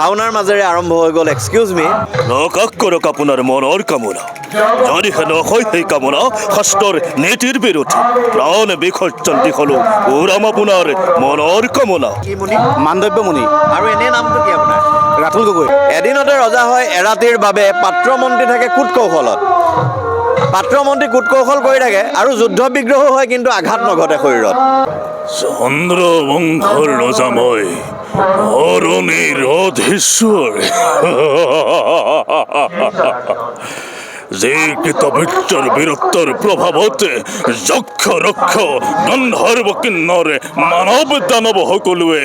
ভাওনাৰ মাজেৰে আৰম্ভ হৈ গ'ল এক্সকিউজ মি। প্ৰকাশ কৰক আপোনাৰ মনৰ কামনা, যদিহে নহয় সেই কামনা শাস্ত্ৰৰ নীতিৰ বিৰুদ্ধে প্ৰাণ বিসৰ্জন দি হ'লেও পূৰাম আপোনাৰ মনৰ কামনা। কি মুনি? মাণ্ডব্য মুনি। আৰু এনে নামটো কি আপোনাৰ? ৰাতুল গগৈ। এদিনতে ৰজা হয়, এৰাতিৰ বাবে পাত্ৰ মন্ত্ৰী থাকে কুট কৌশলত। পাত্ৰ মন্ত্ৰী কুট কৌশল কৰি থাকে আৰু যুদ্ধ বিগ্ৰহো হয়, কিন্তু আঘাত নঘটে শৰীৰত। চন্দ্ৰবংশৰ ৰজা মই, অৰণীৰ অধীশ্বৰ। যি কৃতবৃত্তৰ বীৰত্বৰ প্ৰভাৱতে যক্ষ ৰক্ষ গন্ধৰ্ব কিন্নৰ মানৱ দানৱ সকলোৱে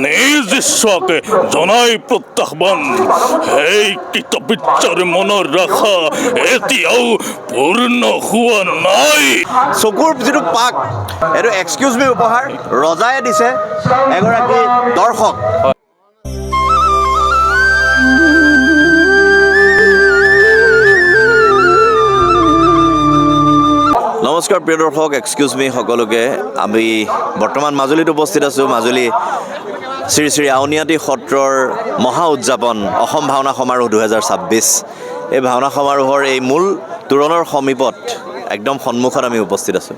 নিজ ইচ্ছাকে জনাই প্ৰত্যাহ্বান। সেই কৃতবৃত্তৰ মনৰ ৰাখা এতিয়াও পূৰ্ণ হোৱা নাই। চকুৰ যিটো পাক, এইটো এক্সকিউজ মি উপহাৰ ৰজাই দিছে এগৰাকী দৰ্শক। নমস্কাৰ প্ৰিয় দৰ্শক, এক্সকিউজ মি সকলোকে। আমি বৰ্তমান মাজুলীত উপস্থিত আছোঁ। মাজুলী শ্ৰী শ্ৰী আউনীআটী সত্ৰৰ মহা উদযাপন অসম ভাওনা সমাৰোহ 2026। এই ভাওনা সমাৰোহৰ এই মূল তোৰণৰ সমীপত একদম সন্মুখত আমি উপস্থিত আছোঁ।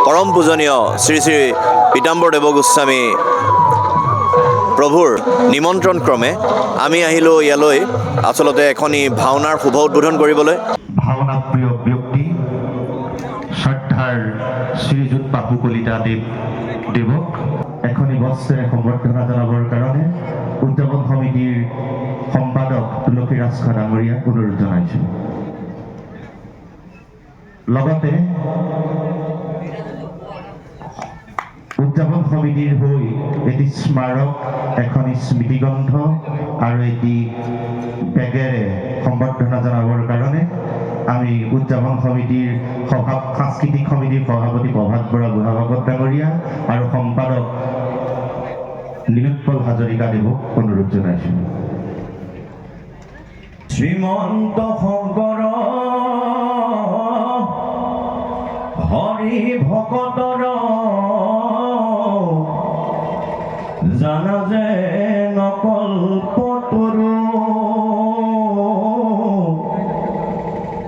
পৰম পূজনীয় শ্ৰী শ্ৰী পীতাম্বৰ দেৱ গোস্বামী প্ৰভুৰ নিমন্ত্ৰণ ক্ৰমে আমি আহিলোঁ ইয়ালৈ আচলতে এখনি ভাওনাৰ শুভ উদ্বোধন কৰিবলৈ। ভাওনা প্ৰিয় ব্যক্তি শ্ৰদ্ধাৰ শ্ৰীযুত পাপু কলিতা দেৱক এখনি বস্ত্ৰেৰে সম্বৰ্ধনা জনাবৰ কাৰণে উদযাপন সমিতিৰ সম্পাদক তুলসী ৰাজখোৱা ডাঙৰীয়াক অনুৰোধ জনাইছোঁ। লগতে উদযাপন সমিতিৰ হৈ এটি স্মাৰক, এখন স্মৃতিগ্ৰন্থ আৰু এটি বেগেৰে সম্বৰ্ধনা জনাবৰ কাৰণে আমি উদযাপন সমিতিৰ সাংস্কৃতিক সমিতিৰ সভাপতি প্ৰভাত বৰা বুঢ়াভকত ডাঙৰীয়া আৰু সম্পাদক নীলোৎপল হাজৰিকা দেৱক অনুৰোধ জনাইছোঁ। শ্ৰীমন্ত শংকৰ হৰি ভকতৰ জানা যে নকল্পতৰু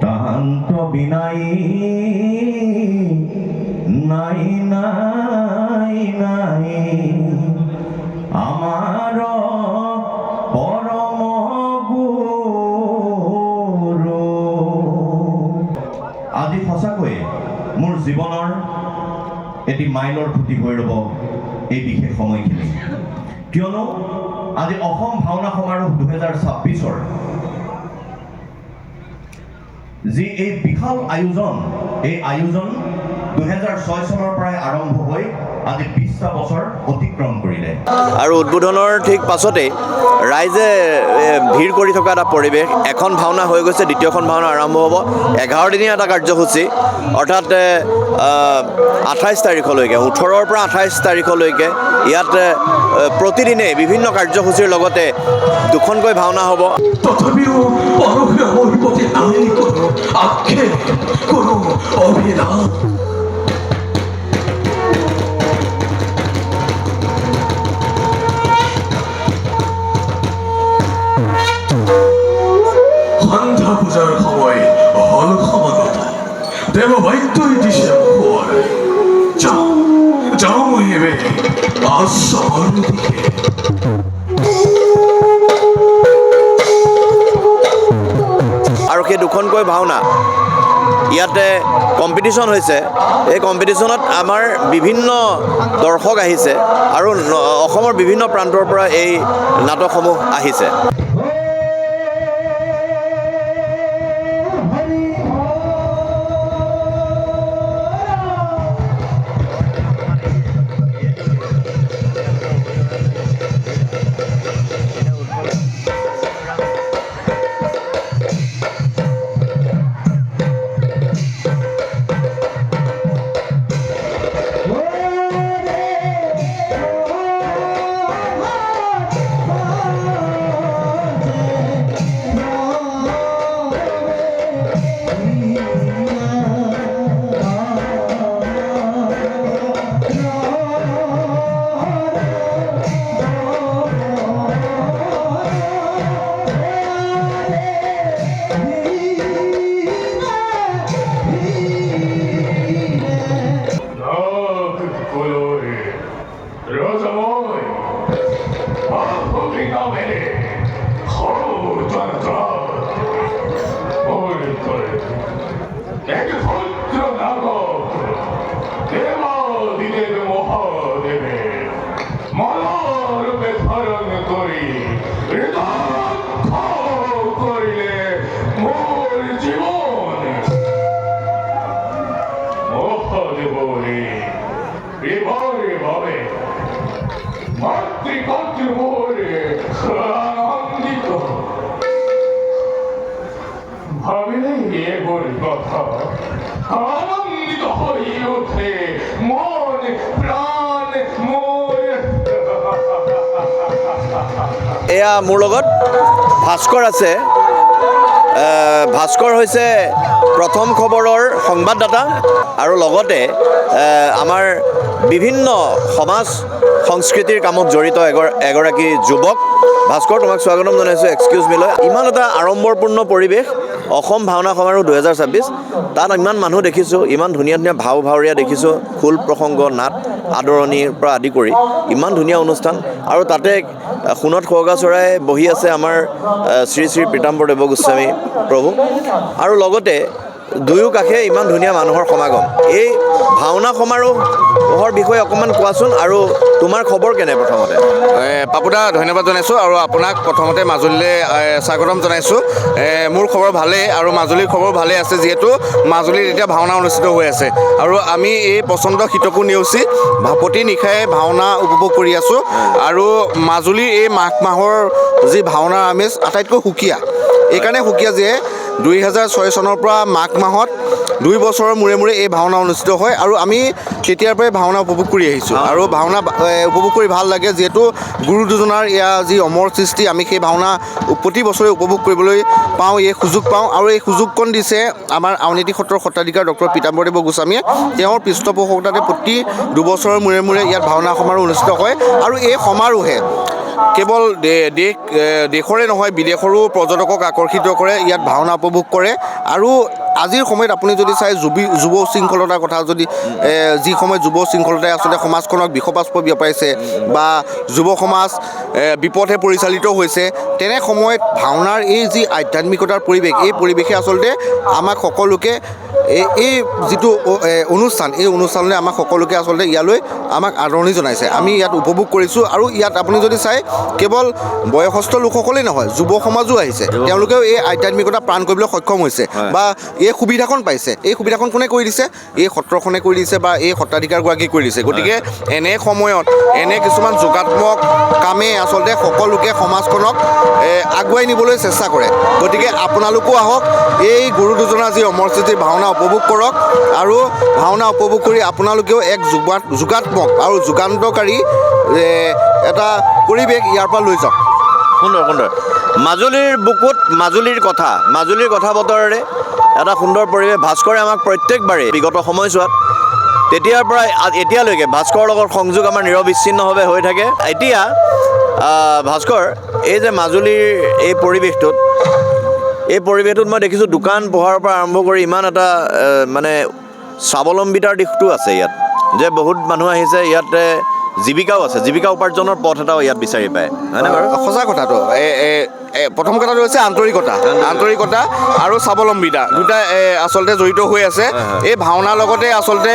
তাহান্ত বিনাই নাই নাই নাই আমাৰ পৰম গুৰু। আজি সঁচাকৈয়ে মোৰ জীৱনৰ এটি মাইলৰ খুঁটি হৈ ৰ'ব এই বিশেষ সময়খিনি, কিয়নো আজি অসম ভাওনা সমাৰোহ 2026ৰ যি এই বিশাল আয়োজন, এই আয়োজন 2006 চনৰ পৰাই আৰম্ভ হৈ আজি 20টা বছৰ অতিক্ৰম কৰিলে। আৰু উদ্বোধনৰ ঠিক পাছতেই ৰাইজে ভিৰ কৰি থকা এটা পৰিৱেশ। এখন ভাওনা হৈ গৈছে, দ্বিতীয়খন ভাওনা আৰম্ভ হ'ব। 11 দিনীয়া এটা কাৰ্যসূচী, অৰ্থাৎ 28 তাৰিখলৈকে, 18ৰ পৰা 28 তাৰিখলৈকে ইয়াত প্ৰতিদিনে বিভিন্ন কাৰ্যসূচীৰ লগতে দুখনকৈ ভাওনা হ'ব। তথাপিও অভিপতি নাই আক্ষেপ কোনো অভিলাষ। সন্ধ্যা পূজাৰ সময় হল সমাগত, দেৱ বাদ্যই দিছে মুখৰ। যাওঁ যাওঁ মই এবে আশ্ৰমৰ দিশে। আৰু সেই দুখনকৈ ভাওনা ইয়াতে কম্পিটিশ্যন হৈছে। এই কম্পিটিশ্যনত আমাৰ বিভিন্ন দৰ্শক আহিছে আৰু অসমৰ বিভিন্ন প্ৰান্তৰ পৰা এই নাটকসমূহ আহিছে। এগোৰ কথা আনন্দিত হয়ে ওঠে মন প্ৰাণ মোৰ। এয়া মোৰ লগত ভাস্কৰ আছে। ভাস্কৰ হৈছে প্ৰথম খবৰৰ সংবাদদাতা আৰু লগতে আমাৰ বিভিন্ন সমাজ সংস্কৃতিৰ কামত জড়িত এগৰাকী যুৱক। ভাস্কৰ, তোমাক স্বাগতম জনাইছোঁ এক্সকিউজ মি লৈ। ইমান এটা আড়ম্বৰপূৰ্ণ পৰিৱেশ, অসম ভাওনা সমাৰোহ 2026, তাত ইমান মানুহ দেখিছোঁ, ইমান ধুনীয়া ধুনীয়া ভাও ভাৱৰীয়া দেখিছোঁ, খোল প্ৰসংগ, নাট আদৰণিৰ পৰা আদি কৰি ইমান ধুনীয়া অনুষ্ঠান। আৰু তাতে সোণত সুৱগা চৰাই বহি আছে আমাৰ শ্ৰী শ্ৰী পীতাম্বৰ দেৱ গোস্বামী প্ৰভু, আৰু লগতে দুয়ো কাষে ইমান ধুনীয়া মানুহৰ সমাগম। এই ভাওনা সমাৰোহৰ বিষয়ে অকণমান কোৱাচোন, আৰু তোমাৰ খবৰ কেনে? প্ৰথমতে পাপুদা ধন্যবাদ জনাইছোঁ আৰু আপোনাক প্ৰথমতে মাজুলীলৈ স্বাগতম জনাইছোঁ। মোৰ খবৰ ভালেই আৰু মাজুলীৰ খবৰ ভালেই আছে, যিহেতু মাজুলীত এতিয়া ভাওনা অনুষ্ঠিত হৈ আছে আৰু আমি এই পচন্দ শীতকো নেওচি প্ৰতি নিশাই ভাওনা উপভোগ কৰি আছোঁ। আৰু মাজুলীৰ এই মাঘ মাহৰ যি ভাওনাৰ আমেজ আটাইতকৈ সুকীয়া। এইকাৰণে সুকীয়া যে 2006 চনৰ পৰা মাঘ মাহত 2 বছৰৰ মূৰে মূৰে এই ভাওনা অনুষ্ঠিত হয় আৰু আমি তেতিয়াৰ পৰাই ভাওনা উপভোগ কৰি আহিছোঁ আৰু ভাওনা উপভোগ কৰি ভাল লাগে, যিহেতু গুৰু দুজনাৰ এয়া যি অমৰ সৃষ্টি, আমি সেই ভাওনা প্ৰতি বছৰে উপভোগ কৰিবলৈ পাওঁ, এই সুযোগ পাওঁ। আৰু এই সুযোগকণ দিছে আমাৰ আউনীআটী সত্ৰৰ সত্ৰাধিকাৰ ডক্টৰ পীতাম্বৰদেৱ গোস্বামীয়ে। তেওঁৰ পৃষ্ঠপোষকতাতে প্ৰতি 2 বছৰৰ মূৰে মূৰে ইয়াত ভাওনা সমাৰোহ অনুষ্ঠিত হয় আৰু এই সমাৰোহে কেৱল দেশৰে নহয় বিদেশৰো পৰ্যটকক আকৰ্ষিত কৰে, ইয়াত ভাওনা উপভোগ কৰে। আৰু আজিৰ সময়ত আপুনি যদি চাই যুৱ শৃংখলতাৰ কথা, যদি যি সময়ত যুৱ শৃংখলতাই আচলতে সমাজখনক বিষপাস্প বিয়পাইছে বা যুৱ সমাজ বিপথে পৰিচালিত হৈছে, তেনে সময়ত ভাওনাৰ এই যি আধ্যাত্মিকতাৰ পৰিৱেশ, এই পৰিৱেশে আচলতে আমাক সকলোকে এই যিটো অনুষ্ঠান, এই অনুষ্ঠানলৈ আমাক সকলোকে আচলতে ইয়ালৈ আমাক আদৰণি জনাইছে। আমি ইয়াত উপভোগ কৰিছোঁ আৰু ইয়াত আপুনি যদি চাই কেৱল বয়সস্থ লোকসকলেই নহয়, যুৱ সমাজো আহিছে, তেওঁলোকেও এই আধ্যাত্মিকতা প্ৰাণ কৰিবলৈ সক্ষম হৈছে বা এই সুবিধাখন পাইছে। এই সুবিধাখন কোনে কৰি দিছে? এই সত্ৰখনে কৰি দিছে বা এই সত্ৰাধিকাৰগৰাকী কৰি দিছে। গতিকে এনে সময়ত এনে কিছুমান যোগাত্মক কামে আচলতে সকলোকে সমাজখনক আগুৱাই নিবলৈ চেষ্টা কৰে। গতিকে আপোনালোকো আহক, এই গুৰু দুজনাৰ যি অমৰ সৃষ্টি ভাওনা উপভোগ কৰক আৰু ভাওনা উপভোগ কৰি আপোনালোকেও এক যোগাত্মক আৰু যুগান্তকাৰী এটা পৰিৱেশ ইয়াৰ পৰা লৈ যাওক। সুন্দৰ সুন্দৰ। মাজুলীৰ বুকুত মাজুলীৰ কথা বতৰেৰে এটা সুন্দৰ পৰিৱেশ। ভাস্কৰে আমাক প্ৰত্যেকবাৰেই বিগত সময়ছোৱাত তেতিয়াৰ পৰা এতিয়ালৈকে ভাস্কৰৰ লগত সংযোগ আমাৰ নিৰবিচ্ছিন্নভাৱে হৈ থাকে। এতিয়া ভাস্কৰ, এই যে মাজুলীৰ এই পৰিৱেশটোত মই দেখিছোঁ দোকান পোহাৰৰ পৰা আৰম্ভ কৰি ইমান এটা মানে স্বাৱলম্বিতাৰ দিশটো আছে ইয়াত, যে বহুত মানুহ আহিছে, ইয়াতে জীৱিকাও আছে, জীৱিকা উপাৰ্জনৰ পথ এটাও ইয়াত বিচাৰি পায়, হয়নে বাৰু? সঁচা কথাটো। প্ৰথম কথাটো হৈছে আন্তৰিকতা আৰু স্বাৱলম্বিতা, দুটা আচলতে জড়িত হৈ আছে। এই ভাওনাৰ লগতে আচলতে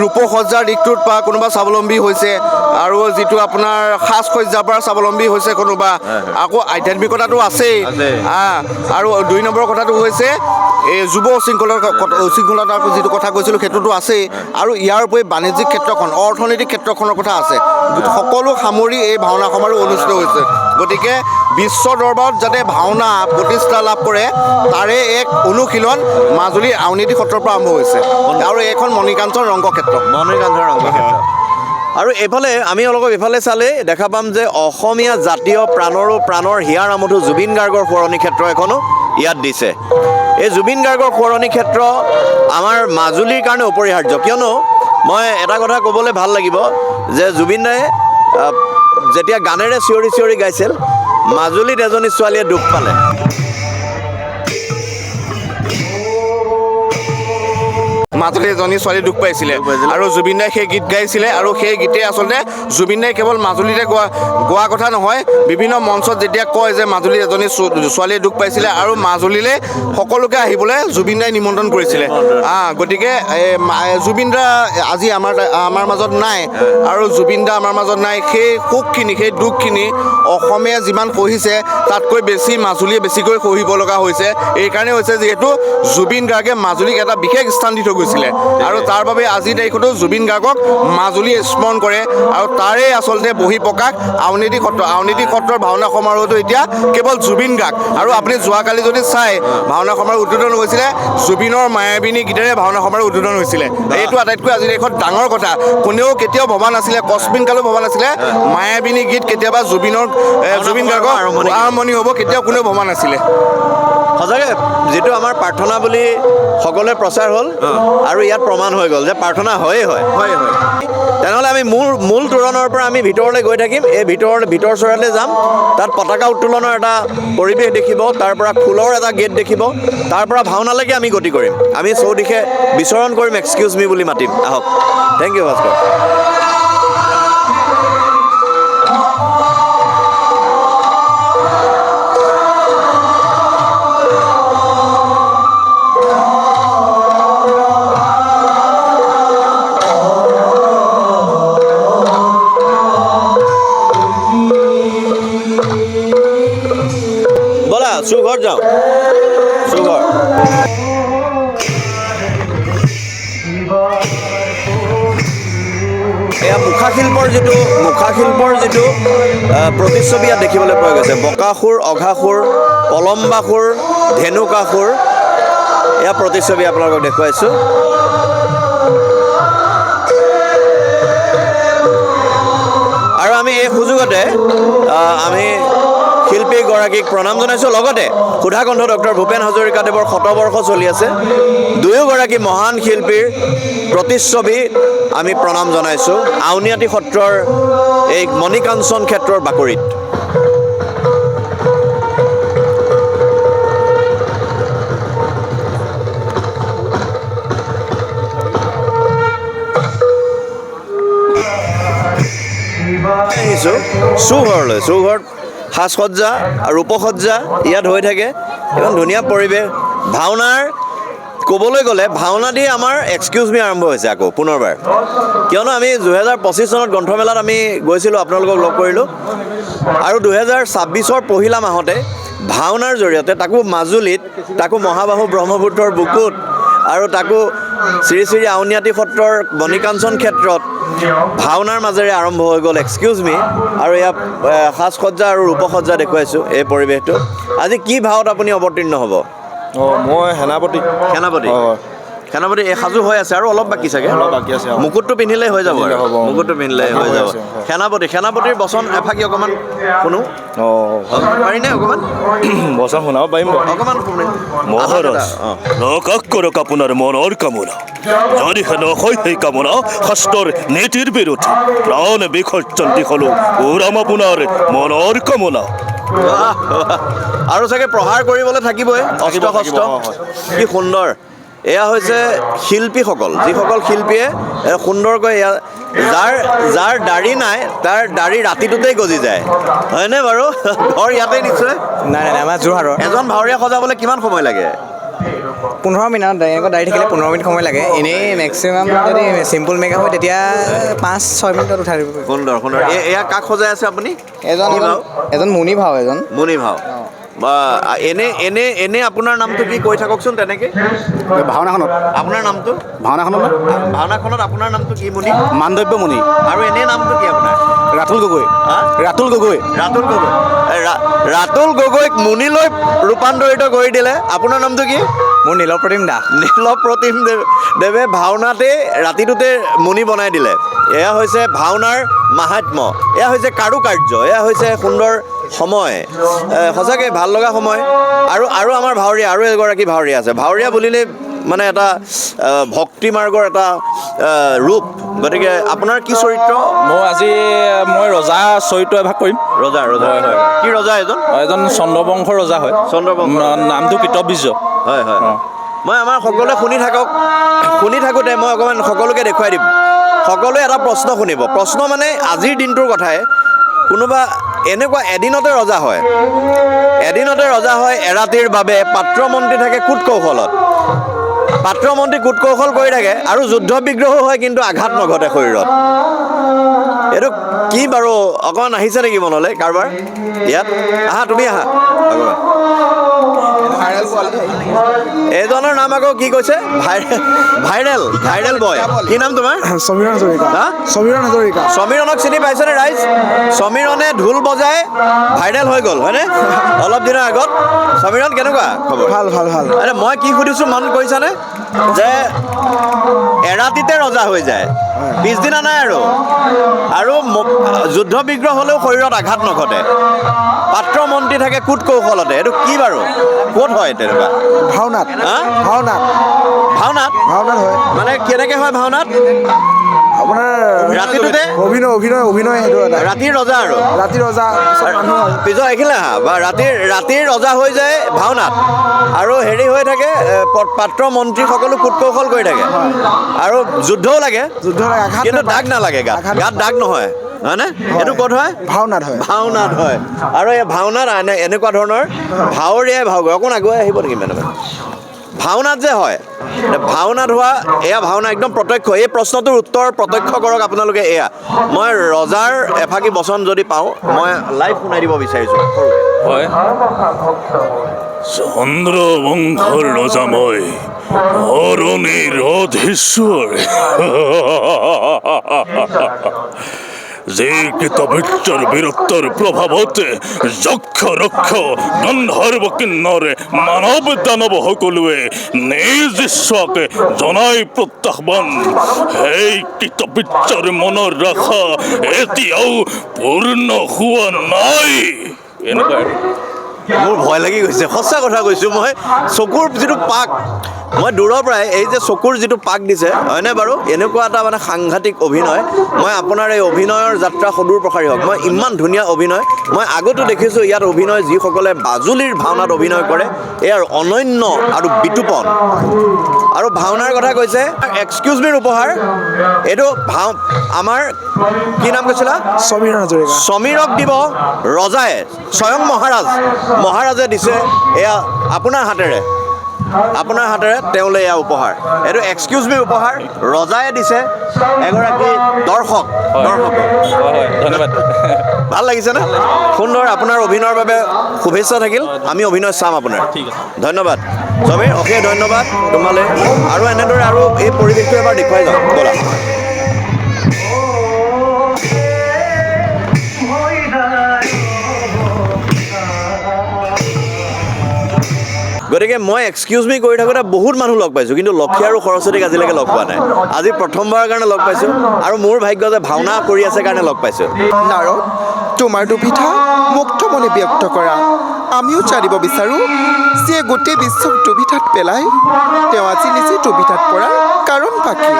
ৰূপসজ্জাৰ দিশটোত বা কোনোবা স্বাৱলম্বী হৈছে, আৰু যিটো আপোনাৰ সাজ সজ্জাৰ পৰা স্বাৱলম্বী হৈছে কোনোবা, আকৌ আধ্যাত্মিকতাটো আছেই। আৰু 2 নম্বৰ কথাটো হৈছে এই যুৱ শৃংখলতাৰ যিটো কথা কৈছিলোঁ সেইটোতো আছেই, আৰু ইয়াৰ উপৰি বাণিজ্যিক ক্ষেত্ৰখন, অৰ্থনৈতিক ক্ষেত্ৰখনৰ কথা আছে। সকলো সামৰি এই ভাওনা সমাৰোহ অনুষ্ঠিত হৈছে। গতিকে বিশ্ব দৰবাৰত যাতে ভাওনা প্ৰতিষ্ঠা লাভ কৰে, তাৰে এক অনুশীলন মাজুলীৰ আউনীআটী সত্ৰৰ পৰা আৰম্ভ হৈছে। আৰু এইখন মণিকাঞ্চন ৰংগক্ষেত্ৰ। আৰু এইফালে আমি অলপ এইফালে চালে দেখা পাম যে অসমীয়া জাতীয় প্ৰাণৰ হিয়াৰ আমঠু জুবিন গাৰ্গৰ সোঁৱৰণি ক্ষেত্ৰ এখনো ইয়াত দিছে। এই জুবিন গাৰ্গৰ সোঁৱৰণি ক্ষেত্ৰ আমাৰ মাজুলীৰ কাৰণে অপৰিহাৰ্য, কিয়নো মই এটা কথা ক'বলৈ ভাল লাগিব যে জুবিন দায়ে যেতিয়া গানেৰে চিঞৰি চিঞৰি গাইছিল, মাজুলীত এজনী ছোৱালীয়ে দুখ পালে। মাজুলী এজনী ছোৱালী দুখ পাইছিলে আৰু জুবিন দাই সেই গীত গাইছিলে। আৰু সেই গীতে আচলতে জুবিন দাই কেৱল মাজুলীতে গোৱা কথা নহয়, বিভিন্ন মঞ্চত যেতিয়া কয় যে মাজুলীত এজনী ছোৱালীয়ে দুখ পাইছিলে আৰু মাজুলীলৈ সকলোকে আহিবলৈ জুবিন দাই নিমন্ত্ৰণ কৰিছিলে। গতিকে জুবিন দা আজি আমাৰ মাজত নাই, আৰু জুবিন দা আমাৰ মাজত নাই। সেই সুখখিনি, সেই দুখখিনি অসমীয়া যিমান সহিছে তাতকৈ বেছি মাজুলীয়ে বেছিকৈ সহিব লগা হৈছে। এইকাৰণে হৈছে যিহেতু জুবিন গাৰ্গে মাজুলীক এটা বিশেষ স্থান দি থৈ গৈছে। হৈছিলে আৰু তাৰ বাবে আজিৰ তাৰিখতো জুবিন গাৰ্গক মাজুলী স্মৰণ কৰে আৰু তাৰে আচলতে বহি প্ৰকাশ আউনীআটী সত্ৰৰ ভাওনা সমাৰোহটো এতিয়া কেৱল জুবিন গাৰ্গ আৰু আপুনি যোৱাকালি যদি চাই ভাওনা সমাৰোহ উদ্বোধন হৈছিলে জুবিনৰ মায়াবিনী গীতেৰে ভাওনা সমাৰোহ উদ্বোধন হৈছিলে এইটো আটাইতকৈ আজিৰ দেশত ডাঙৰ কথা কোনেও কেতিয়াও ভবা নাছিলে কস্মিন কালো ভবা নাছিলে মায়াবিনী গীত কেতিয়াবা জুবিন গাৰ্গৰ আৰম্ভণি হ'ব কেতিয়াও কোনেও ভবা নাছিলে সঁচাকৈ যিটো আমাৰ প্ৰাৰ্থনা বুলি সকলোৱে প্ৰচাৰ হ'ল আৰু ইয়াত প্ৰমাণ হৈ গ'ল যে প্ৰাৰ্থনা হয়েই হয় তেনেহ'লে আমি মূল তোৰণৰ পৰা আমি ভিতৰলৈ গৈ থাকিম এই ভিতৰ চৰালৈ যাম তাত পতাকা উত্তোলনৰ এটা পৰিৱেশ দেখিব তাৰ পৰা ফুলৰ এটা গেট দেখিব তাৰ পৰা ভাওনালৈকে আমি গতি কৰিম আমি চৌদিশে বিচৰণ কৰিম এক্সকিউজ মি বুলি মাতিম আহক থেংক ইউ ভাস্কৰ ব'লা চুঘৰ যাওঁ চুঘৰ এয়া মুখাশিল্পৰ যিটো প্ৰতিচ্ছবি ইয়াত দেখিবলৈ পোৱা গৈছে বকাসুৰ অঘাসুৰ পলম্বাসুৰ ধেনুকাসুৰ এয়া প্ৰতিচ্ছবি আপোনালোকক দেখুৱাইছোঁ আৰু আমি এই সুযোগতে আমি শিল্পীগৰাকীক প্ৰণাম জনাইছোঁ লগতে সুধাকণ্ঠ ডক্টৰ ভূপেন হাজৰিকাদেৱৰ শতবৰ্ষ চলি আছে দুয়োগৰাকী মহান শিল্পীৰ প্ৰতিচ্ছবি আমি প্ৰণাম জনাইছোঁ আউনীআটী সত্ৰৰ এই মণিকাঞ্চন ক্ষেত্ৰৰ বাকৰিত আহিছোঁ চৌঘৰত সাজসজ্জা আৰু ৰূপসজ্জা ইয়াত হৈ থাকে ইমান ধুনীয়া পৰিৱেশ ভাওনাৰ ক'বলৈ গ'লে ভাওনা দি আমাৰ এক্সকিউজ মি আৰম্ভ হৈছে আকৌ পুনৰবাৰ কিয়নো আমি 2025 চনত গ্ৰন্থমেলাত আমি গৈছিলোঁ আপোনালোকক লগ কৰিলোঁ আৰু 2026 পহিলা মাহতে ভাওনাৰ জৰিয়তে তাকো মাজুলীত তাকো মহাবাহু ব্ৰহ্মপুত্ৰৰ বুকুত আৰু তাকো শ্ৰী শ্ৰী আউনীআটী সত্ৰৰ মণিকাঞ্চন ক্ষেত্ৰত ভাওনাৰ মাজেৰে আৰম্ভ হৈ গ'ল এক্সকিউজ মি আৰু ইয়াত সাজসজ্জা আৰু ৰূপসজ্জা দেখুৱাইছোঁ এই পৰিৱেশটো আজি কি ভাওত আপুনি অৱতীৰ্ণ হ'ব মই সেনাপতি এই সাজু হৈ আছে আৰু অলপ বাকী চাগে মুকুটটো পিন্ধিলেই হৈ যাব সেনাপতিৰ বচন এফাকি অকণমান শুনো পাৰিনে অকণমান বচন শুনাব পাৰিম অকণমান মহাৰাজ প্ৰকাশ কৰক আপোনাৰ মনৰ কামনা যদিহে নহয় সেই কামনা শাস্ত্ৰৰ নীতিৰ বিৰুদ্ধে প্ৰাণ বিসৰ্জন দি হ'লেও পূৰাম আপোনাৰ মনৰ কামনা আৰু চাগে প্ৰহাৰ কৰিবলৈ থাকিবই অস্ত্ৰ শস্ত্ৰ কি সুন্দৰ এয়া হৈছে শিল্পীসকল যিসকল শিল্পীয়ে সুন্দৰকৈ যাৰ দাড়ি নাই তাৰ দাড়ি ৰাতিটোতেই গজি যায় হয়নে বাৰু ঘৰ ইয়াতেই নিশ্চয় নাই আমাৰ যোৰহাটৰ এজন ভাৱৰীয়া সজাবলৈ কিমান সময় লাগে 15 মিনিট এনেকুৱা দাড়ি থাকিলে 15 মিনিট সময় লাগে এনেই মেক্সিমাম যদি চিম্পুল মেকআপ হয় তেতিয়া 5-6 মিনিটত উঠাই দিব সুন্দৰ এয়া কাক সজাই আছে আপুনি এজন মুনি ভাও বা এনে আপোনাৰ নামটো কি কৈ থাককচোন তেনেকৈ ভাওনাখনত আপোনাৰ নামটো ভাওনাখনত আপোনাৰ নামটো কি মুনি মাণ্ডব্য মুনি আৰু এনে নামটো কি আপোনাৰ ৰাতুল গগৈ ৰাতুল গগৈক মুনিলৈ ৰূপান্তৰিত কৰি দিলে আপোনাৰ নামটো কি মোৰ নীলপ্ৰতিম দাস নীলপ্ৰতিম দেৱে ভাওনাতে ৰাতিটোতে মুনি বনাই দিলে এয়া হৈছে ভাওনাৰ মাহাত্ম্য এয়া হৈছে কাৰুকাৰ্য এয়া হৈছে সুন্দৰ সময় সঁচাকৈ ভাল লগা সময় আৰু আমাৰ ভাৱৰীয়া আৰু এগৰাকী ভাৱৰীয়া আছে ভাৱৰীয়া বুলিলে মানে এটা ভক্তি মাৰ্গৰ এটা ৰূপ গতিকে আপোনাৰ কি চৰিত্ৰ মই ৰজা চৰিত্ৰ এভাগ কৰিম ৰজা কি ৰজা এজন চন্দ্ৰবংশৰ ৰজা হয় নামটো কৃতবীৰ্য হয় মই আমাৰ সকলোৱে শুনি থাকোঁতে মই অকণমান সকলোকে দেখুৱাই দিম সকলোৱে এটা প্ৰশ্ন শুনিব প্ৰশ্ন মানে আজিৰ দিনটোৰ কথাই কোনোবা এনেকুৱা এদিনতে ৰজা হয় এৰাতিৰ বাবে পাত্ৰমন্ত্ৰী থাকে কূটকৌশল কৰি থাকে আৰু যুদ্ধ বিগ্ৰহো হয় কিন্তু আঘাত নঘটে শৰীৰত এইটো কি বাৰু অকণমান আহিছে নেকি মনলৈ কাৰোবাৰ তুমি আহা এইজনৰ নাম নাম আকৌ কি কৈছে ভাইৰেল বয় কি নাম তোমাৰ সমীৰণ হাজৰিকা হা সমীৰণ হাজৰিকা সমীৰণক চিনি পাইছেনে ৰাইজ সমীৰণে ঢোল বজাই ভাইৰেল হৈ গ'ল হয়নে অলপ দিনৰ আগত সমীৰণ কেনেকুৱা খবৰ ভাল ভাল ভাল আৰে মই কি সুধিছোঁ মন কৰিছানে যে এৰাতিতে ৰজা হৈ যায় পিছদিনা নাই আৰু যুদ্ধ বিগ্ৰহ হ'লেও শৰীৰত আঘাত নঘটে পাত্ৰ মন্ত্ৰী থাকে কুট কৌশলতে এইটো কি বাৰু ক'ত হয় তেনেকুৱা ভাওনাত হা ভাওনাত ভাওনাত ভাওনাত হয় মানে কেনেকৈ হয় ভাওনাত আপোনাৰ ৰাতিটোতে অভিনয় সেইটো এটা ৰাতিৰ ৰজা আৰু ৰাতি ৰজা চব মানুহ আৰু পিছত এইখিলা বা ৰাতিৰ ৰজা হৈ যায় ভাওনাত আৰু হেৰি হৈ থাকে পাত্ৰ মন্ত্ৰী সকলো কুট কৌশল কৰি থাকে আৰু যুদ্ধও লাগে যুদ্ধ আঘাত কিন্তু নাপায়। দাগ নালাগে গাত দাগ নহয় হয়নে এইটো ক'ত হয় ভাওনাত হয় ভাওনাত হয় আৰু এই ভাওনাত এনেকুৱা ধৰণৰ ভাৱৰীয়াই ভাও কৰে অকণ আগুৱাই আহিব নেকি মানে ভাওনাত যে হয় ভাওনাত হোৱা এয়া ভাওনা একদম প্ৰত্যক্ষ এই প্ৰশ্নটোৰ উত্তৰ প্ৰত্যক্ষ কৰক আপোনালোকে এয়া মই ৰজাৰ এফাকি বচন যদি পাওঁ মই লাইভ শুনাই দিব বিচাৰিছোঁ হয় চন্দ্ৰবংশৰ ৰজা মই অৰণীৰ অধীশ্বৰ যে কৃতবৃত্তৰ বীৰত্বৰ প্ৰভাৱতে যক্ষ ৰক্ষ গন্ধৰ্ব কিন্নৰে মানৱ দানৱ সকলোৱে নিজ ঈশ্বকে জনাই প্ৰত্যাহ্বান সেই কৃতবৃত্তৰ মনৰ ৰাখা এতিয়াও পূৰ্ণ হোৱা নাই এনেকুৱা মোৰ ভয় লাগি গৈছে সঁচা কথা কৈছোঁ মই চকুৰ যিটো পাক মই দূৰৰ পৰাই এই যে চকুৰ যিটো পাক দিছে হয়নে বাৰু এনেকুৱা এটা মানে সাংঘাতিক অভিনয় মই আপোনাৰ এই অভিনয়ৰ যাত্ৰা সদূৰ প্ৰসাৰী হওক মই ইমান ধুনীয়া অভিনয় মই আগতো দেখিছোঁ ইয়াত অভিনয় যিসকলে মাজুলীৰ ভাওনাত অভিনয় কৰে এয়াৰ অনন্য আৰু বিতোপন আৰু ভাওনাৰ কথা কৈছে এক্সকিউজ মিৰ উপহাৰ এইটো আমাৰ কি নাম কৈছিলা সমীৰণ হাজৰিকা সমীৰক দিব ৰজাই স্বয়ং মহাৰাজে দিছে এয়া আপোনাৰ হাতেৰে তেওঁলৈ এয়া উপহাৰ এইটো এক্সকিউজ মি উপহাৰ ৰজাই দিছে এগৰাকী দৰ্শক হয় ধন্যবাদ ভাল লাগিছেনে সুন্দৰ আপোনাৰ অভিনয়ৰ বাবে শুভেচ্ছা থাকিল আমি অভিনয় চাম আপোনাৰ ঠিক আছে ধন্যবাদ সমীৰ অশেষ ধন্যবাদ তোমালৈ আৰু এনেদৰে আৰু এই পৰিৱেশটো এবাৰ দেখুৱাই যাওঁ ব'লা গতিকে মই এক্সকিউজ মি কৰি থাকোঁতে বহুত মানুহ লগ পাইছোঁ কিন্তু লক্ষী আৰু সৰস্বতীক আজিলৈকে লগ পোৱা নাই আজি প্ৰথমবাৰৰ কাৰণে লগ পাইছোঁ আৰু মোৰ ভাগ্য যে ভাওনা কৰি আছে কাৰণে লগ পাইছোঁ নাৰদ তোমাৰ দুবিধা মুক্ত মনে ব্যক্ত কৰা আমিও জানিব বিচাৰোঁ যিয়ে গোটেই বিশ্বক দুবিধাত পেলাই তেওঁ আজি নিজে দুবিধাত পৰাৰ কাৰণ বাকী